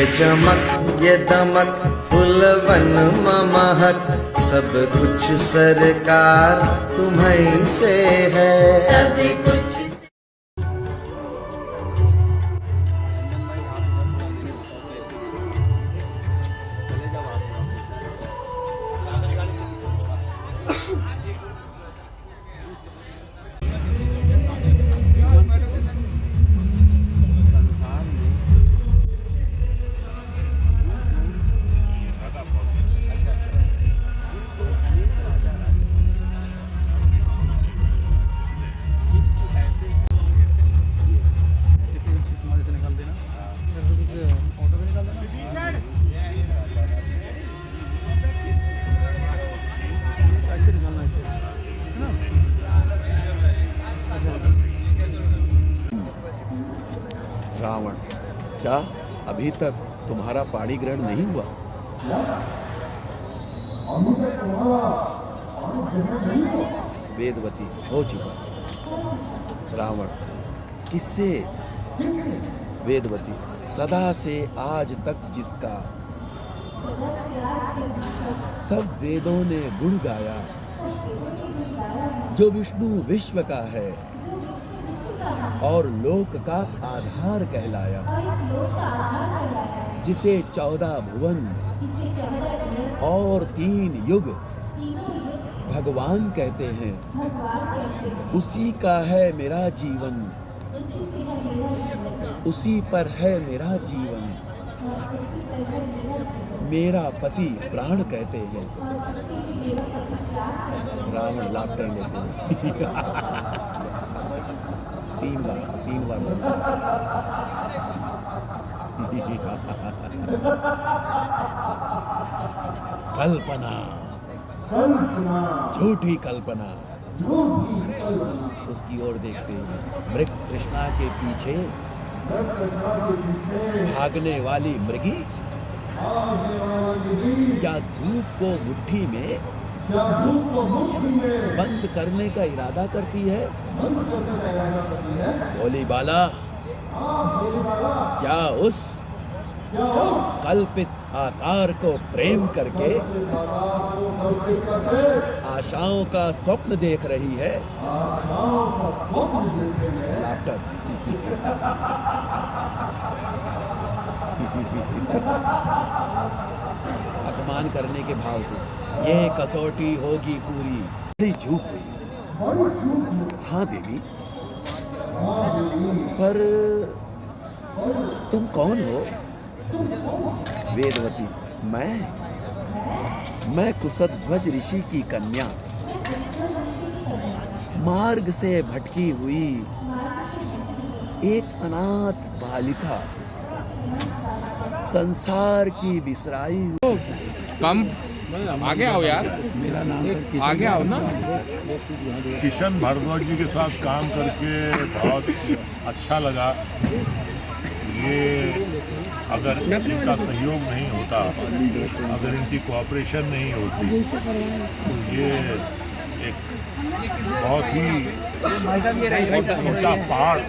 ये चमक ये दमक फुलवन महक, सब कुछ सरकार तुम्हीं से है। सब कुछ रावण, क्या अभी तक तुम्हारा पाणी ग्रहण नहीं हुआ? वेदवती, हो चुका। रावण, किससे? वेदवती, सदा से आज तक जिसका सब वेदों ने गुण गाया, जो विष्णु विश्व का है और लोक का आधार कहलाया, जिसे 14 भुवन और 3 युग भगवान कहते हैं, उसी का है मेरा जीवन, उसी पर है मेरा जीवन, मेरा पति प्राण कहते हैं। रावण लाफ्टर लेते हैं। 3 बार कल्पना, झूठी कल्पना। उसकी ओर देखते हैं, मृग कृष्णा के पीछे भागने वाली मृगी, क्या धूप को मुट्ठी में बंद करने का इरादा करती है? भोली बाला, क्या उस कल्पित आकार को प्रेम करके आशाओं का स्वप्न देख रही है? लाफ्टर। अपमान करने के भाव से, ये कसौटी होगी पूरी। बड़ी झूठ हुई। हाँ देवी, पर तुम कौन हो? वेदवती, मैं कुशध्वज ऋषि की कन्या, मार्ग से भटकी हुई एक अनाथ बालिका, संसार की बिसराई। कम आगे आओ यार, मेरा नाम आगे आओ ना। किशन भारद्वाज जी के साथ काम करके बहुत अच्छा लगा। ये अगर इनका सहयोग नहीं होता, अगर इनकी कोऑपरेशन नहीं होती, तो ये एक बहुत ही ऊंचा पहाड़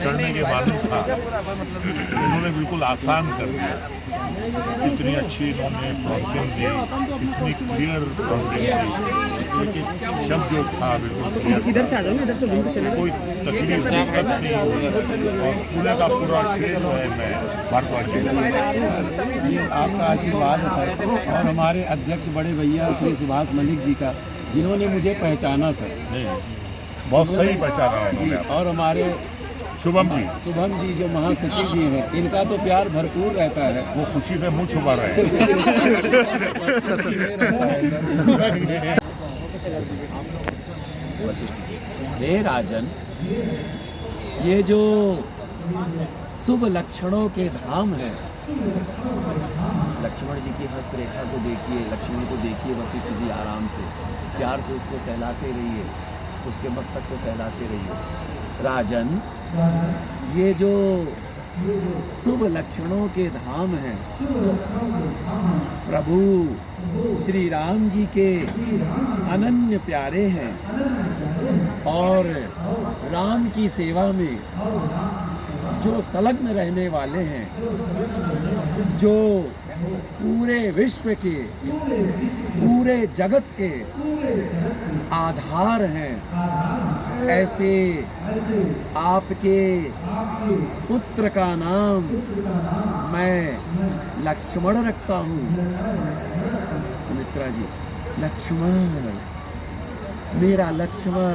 चढ़ने के मालूम था। इन्होंने बिल्कुल आसान कर दिया। इतनी अच्छी इन्होंने प्रॉम्प्टिंग दी, इतनी क्लियर प्रॉम्प्टिंग दी, लेकिन शब्द जो था बिल्कुल क्लियर। इधर से आ जाओ, इधर से कोई तकलीफ दिक्कत नहीं हुई और पूरे का पूरा श्रेय जो है मैं भारद्वाज जी, आपका आशीर्वाद है सर, और हमारे अध्यक्ष बड़े भैया श्री सुभाष मलिक जी का, जिन्होंने मुझे पहचाना सर। नहीं, बहुत सही पहचाना जी, और हमारे शुभम जी जो महासचिव जी हैं, इनका तो प्यार भरपूर रहता है। वो खुशी से मुंह छुपा रहे हैं। हे राजन, ये जो शुभ लक्षणों के धाम है, लक्ष्मण जी की हस्तरेखा को देखिए, लक्ष्मण को देखिए, वशिष्ठ जी आराम से प्यार से उसको सहलाते रहिए, उसके मस्तक को सहलाते रहिए। राजन, ये जो शुभ लक्षणों के धाम हैं, प्रभु श्री राम जी के अनन्य प्यारे हैं, और राम की सेवा में जो संलग्न रहने वाले हैं, जो पूरे विश्व के, पूरे जगत के आधार हैं, ऐसे आपके पुत्र का नाम मैं लक्ष्मण रखता हूँ। सुमित्रा जी, लक्ष्मण, मेरा लक्ष्मण।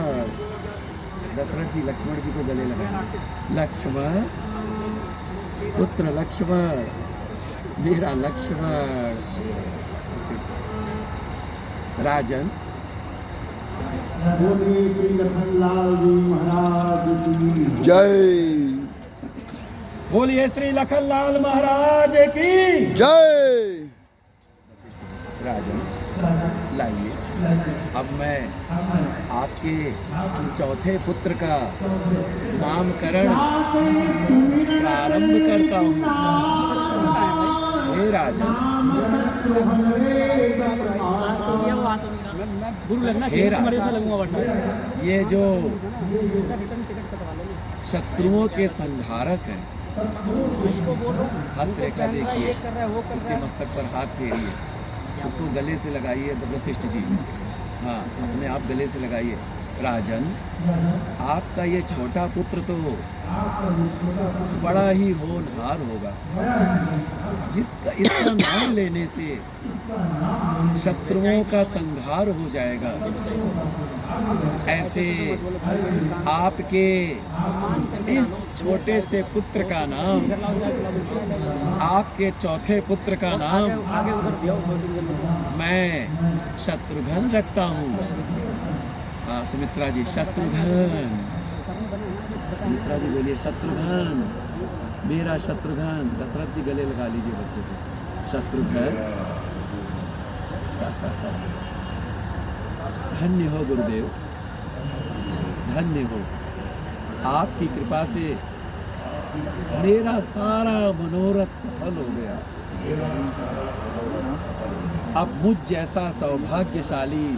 दशरथ जी लक्ष्मण जी को गले लगाए, लक्ष्मण, पुत्र लक्ष्मण, मेरा लक्ष्मण। राजन, जय। बोलिए श्री लखनलाल महाराज की जय। राजन, लाइए, अब मैं आपके चौथे पुत्र का नामकरण प्रारंभ करता हूँ। हे राजन, हे राजन, ये जो शत्रुओं के संहारक हैं, हस्तरेखा देखिए, उसके मस्तक पर हाथ फेरिए, उसको गले से लगाइए। वशिष्ठ जी, हाँ, अपने आप गले से लगाइए। राजन, आपका ये छोटा पुत्र तो बड़ा ही होनहार होगा, जिसका इसका नाम लेने से शत्रुओं का संहार हो जाएगा। ऐसे आपके इस छोटे से पुत्र का नाम, आपके चौथे पुत्र का नाम मैं शत्रुघ्न रखता हूँ। हाँ सुमित्रा जी, शत्रुघ्न। सुमित्रा जी बोलिए, शत्रुघ्न, मेरा शत्रुघ्न। दशरथ जी गले लगा लीजिए बच्चे को। शत्रुघ्न, धन्य हो गुरुदेव, धन्य हो। आपकी कृपा से मेरा सारा मनोरथ सफल हो गया। अब मुझ जैसा सौभाग्यशाली,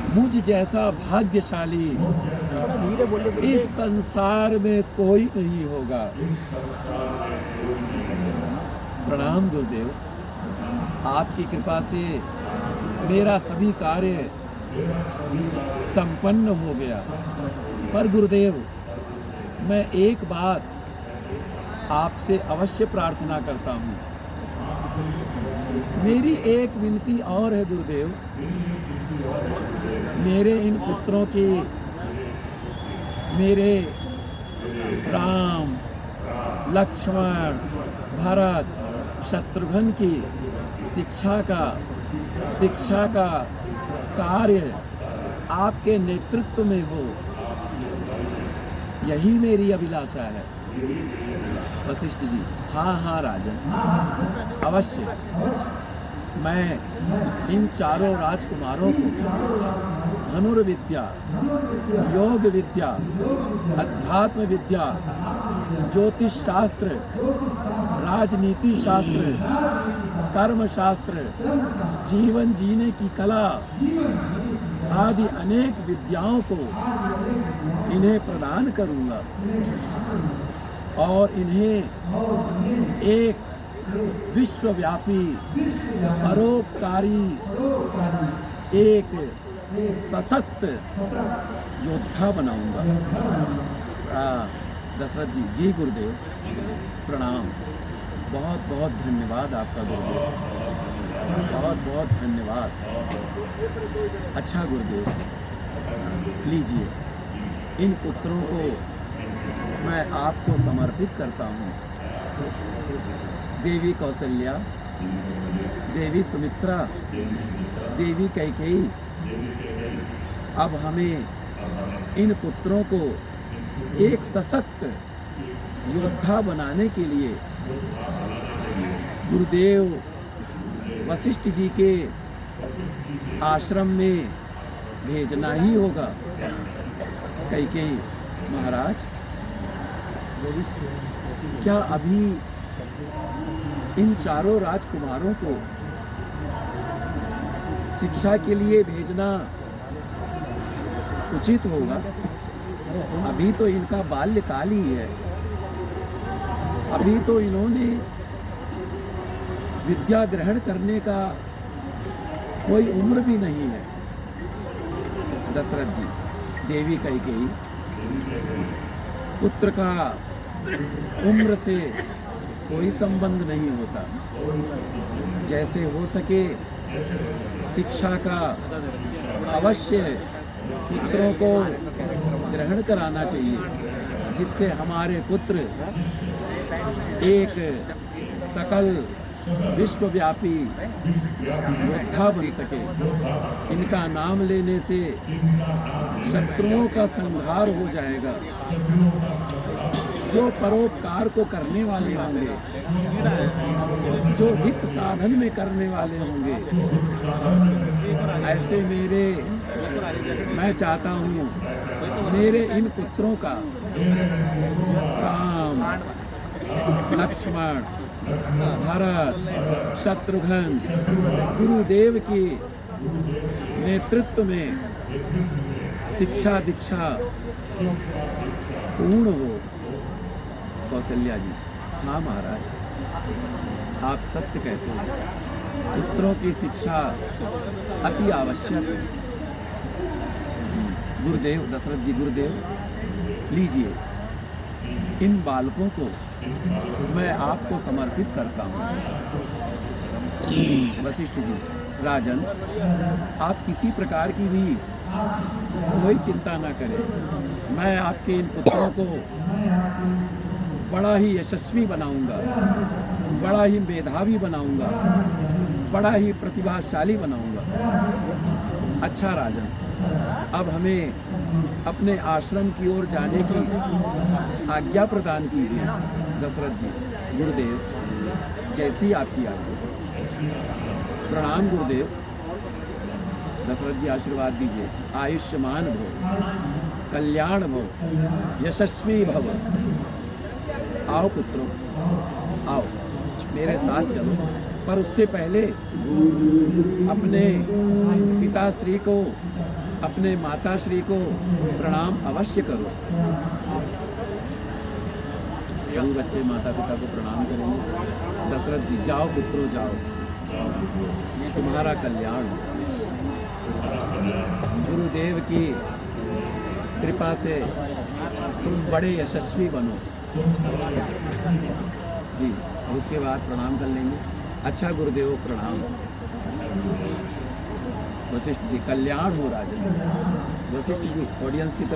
मुझ जैसा भाग्यशाली इस संसार में कोई नहीं होगा। प्रणाम गुरुदेव, आपकी कृपा से मेरा सभी कार्य संपन्न हो गया। पर गुरुदेव, मैं एक बात आपसे अवश्य प्रार्थना करता हूँ। मेरी एक विनती और है गुरुदेव, मेरे इन पुत्रों की, मेरे राम, लक्ष्मण, भरत, शत्रुघ्न की शिक्षा का, दीक्षा का कार्य आपके नेतृत्व में हो, यही मेरी अभिलाषा है। वशिष्ठ जी, हाँ हाँ राजन, अवश्य। मैं इन चारों राजकुमारों को धनुर्विद्या, योग विद्या, अध्यात्म विद्या, ज्योतिष शास्त्र, राजनीति शास्त्र, कर्म शास्त्र, जीवन जीने की कला आदि अनेक विद्याओं को इन्हें प्रदान करूंगा और इन्हें एक विश्वव्यापी, परोपकारी, एक सशक्त योद्धा बनाऊंगा। दशरथ जी, जी गुरुदेव, प्रणाम। बहुत बहुत धन्यवाद आपका गुरुदेव, बहुत बहुत धन्यवाद। अच्छा गुरुदेव, लीजिए, इन पुत्रों को मैं आपको समर्पित करता हूँ। देवी कौशल्या, देवी सुमित्रा, देवी कैकेयी, अब हमें इन पुत्रों को एक सशक्त योद्धा बनाने के लिए गुरुदेव वशिष्ठ जी के आश्रम में भेजना ही होगा। कैकेयी महाराज, क्या अभी इन चारों राजकुमारों को शिक्षा के लिए भेजना उचित होगा? अभी तो इनका बाल्यकाल ही है। अभी तो इन्होंने विद्या ग्रहण करने का कोई उम्र भी नहीं है। दशरथ जी, देवी कैकेयी, पुत्र का उम्र से कोई संबंध नहीं होता। जैसे हो सके शिक्षा का अवश्य पुत्रों को ग्रहण कराना चाहिए, जिससे हमारे पुत्र एक सकल विश्वव्यापी योद्धा बन सके। इनका नाम लेने से शत्रुओं का संहार हो जाएगा। जो परोपकार को करने वाले होंगे, जो हित साधन में करने वाले होंगे, ऐसे मैं चाहता हूँ मेरे इन पुत्रों का राम, लक्ष्मण, भरत, शत्रुघ्न गुरुदेव के नेतृत्व में शिक्षा दीक्षा पूर्ण हो। कौशल्या जी, हाँ महाराज, आप सत्य कहते हैं। पुत्रों की शिक्षा अति आवश्यक है। गुरुदेव, दशरथ जी, गुरुदेव लीजिए, इन बालकों को मैं आपको समर्पित करता हूँ। वशिष्ठ जी, राजन, आप किसी प्रकार की भी कोई चिंता ना करें। मैं आपके इन पुत्रों को बड़ा ही यशस्वी बनाऊंगा, बड़ा ही मेधावी बनाऊंगा, बड़ा ही प्रतिभाशाली बनाऊंगा। अच्छा राजन, अब हमें अपने आश्रम की ओर जाने की आज्ञा प्रदान कीजिए। दशरथ जी, गुरुदेव, जैसी आपकी आज्ञा। प्रणाम गुरुदेव। दशरथ जी, आशीर्वाद दीजिए। आयुष्मान भव, कल्याण भव, यशस्वी भव। आओ पुत्रों, आओ मेरे साथ चलो, पर उससे पहले अपने पिताश्री को, अपने माताश्री को प्रणाम अवश्य करो। सभी बच्चे माता पिता को प्रणाम करेंगे। दशरथ जी, जाओ पुत्रों, जाओ, तुम्हारा कल्याण हो। गुरुदेव की कृपा से तुम बड़े यशस्वी बनो। जी, उसके बाद प्रणाम कर लेंगे। अच्छा गुरुदेव, प्रणाम। वशिष्ठ जी, कल्याण हो राजन। वशिष्ठ जी, ऑडियंस की तरफ